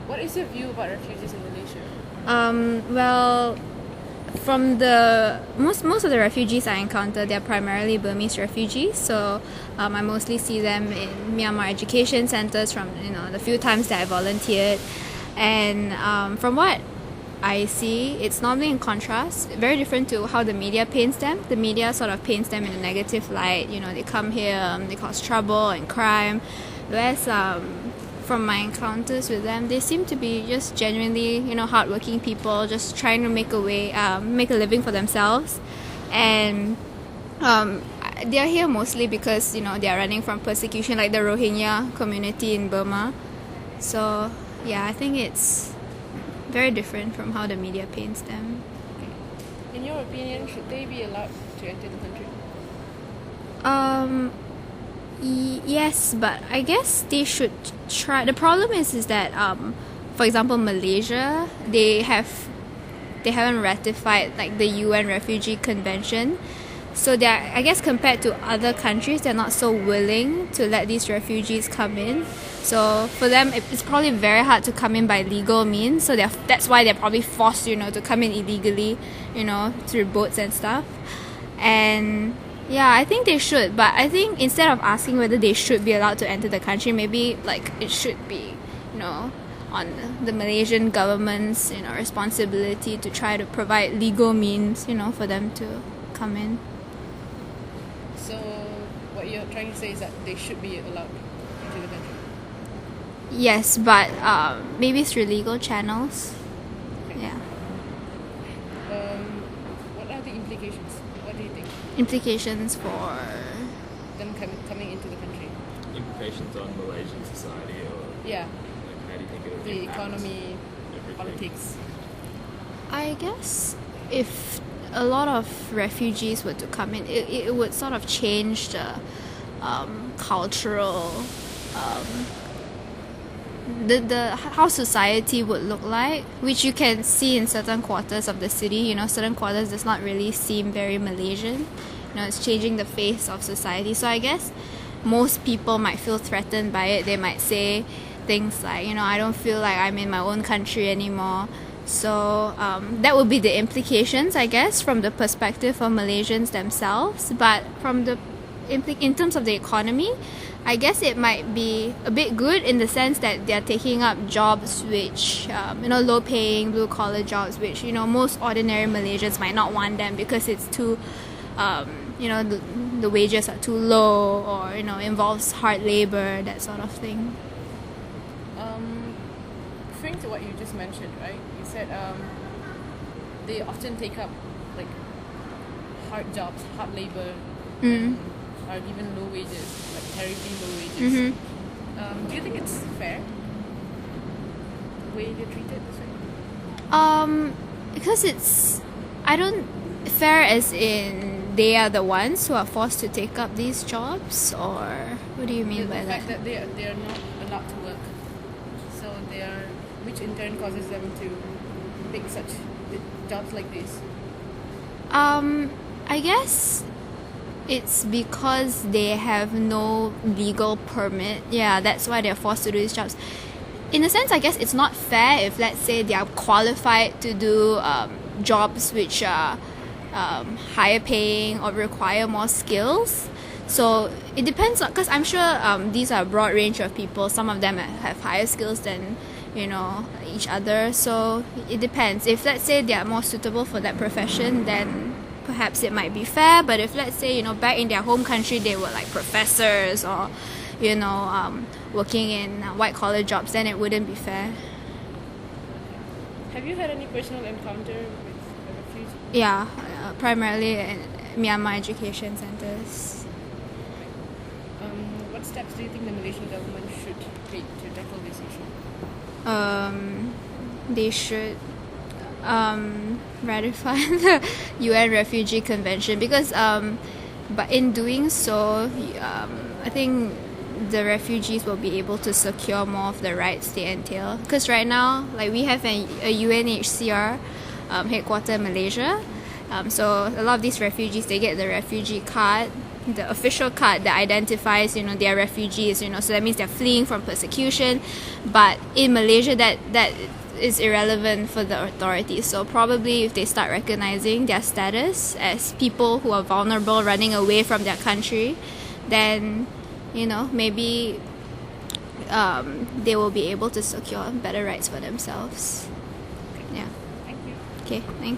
What is your view about refugees in Malaysia? Well, from the most of the refugees I encounter, they're primarily Burmese refugees. So I mostly see them in Myanmar education centers from the few times that I volunteered, and from what I see, it's normally in contrast, very different to how the media paints them. The media sort of paints them in a negative light. They come here, they cause trouble and crime, whereas from my encounters with them, they seem to be just genuinely, hardworking people, just trying to make a living for themselves. And they are here mostly because, they are running from persecution, like the Rohingya community in Burma. So, yeah, I think it's very different from how the media paints them. In your opinion, should they be allowed to enter the country? Yes, but I guess they should try. The problem is that for example, Malaysia, they haven't ratified like the UN Refugee Convention, so they're, I guess, compared to other countries, they're not so willing to let these refugees come in. So for them, it's probably very hard to come in by legal means. So that's why they're probably forced, to come in illegally, through boats and stuff. And yeah, I think they should, but I think instead of asking whether they should be allowed to enter the country, maybe like it should be, on the Malaysian government's, responsibility to try to provide legal means, for them to come in. So what you're trying to say is that they should be allowed into the country? Yes, but maybe through legal channels. Okay. Yeah. What are the implications? What do you think? Implications for Them coming into the country? Implications on Malaysian society, or Yeah, like how do you think it would the impact economy, everything? politics. I guess if a lot of refugees were to come in, it would sort of change the cultural the how society would look like, which you can see in certain quarters of the city. Certain quarters does not really seem very Malaysian. It's changing the face of society. So I guess most people might feel threatened by it. They might say things like, I don't feel like I'm in my own country anymore. So that would be the implications, I guess, from the perspective of Malaysians themselves. But from in terms of the economy, I guess it might be a bit good in the sense that they're taking up jobs which, low-paying, blue-collar jobs, which, most ordinary Malaysians might not want them because it's too, the wages are too low, or, involves hard labor, that sort of thing. Referring to what you just mentioned, right? You said they often take up like hard jobs, hard labor, and are given low wages, like terribly low wages. Do you think it's fair the way they're treated this way? Because it's, fair as in they are the ones who are forced to take up these jobs, or what do you mean by the that? fact that they are not allowed to work, so which in turn causes them to take such jobs like this. I guess it's because they have no legal permit. Yeah, that's why they're forced to do these jobs. In a sense, I guess it's not fair if, let's say, they are qualified to do jobs which are higher paying or require more skills. So it depends, because I'm sure these are a broad range of people. Some of them have higher skills than each other. So it depends. If, let's say, they are more suitable for that profession, then perhaps it might be fair. But if, let's say, back in their home country they were like professors or working in white collar jobs, then it wouldn't be fair. Have you had any personal encounter with a refugee? Yeah, primarily in Myanmar education centers. What steps do you think the Malaysian government should take to tackle this issue? They should ratify the UN Refugee Convention, because but in doing so, I think the refugees will be able to secure more of the rights they entail. Because right now, like, we have a UNHCR headquarter in Malaysia, so a lot of these refugees, they get the refugee card, the official card that identifies, they are refugees, so that means they're fleeing from persecution. But in Malaysia, that is irrelevant for the authorities. So probably if they start recognizing their status as people who are vulnerable, running away from their country, then, maybe they will be able to secure better rights for themselves. Yeah. Thank you. Okay, thanks.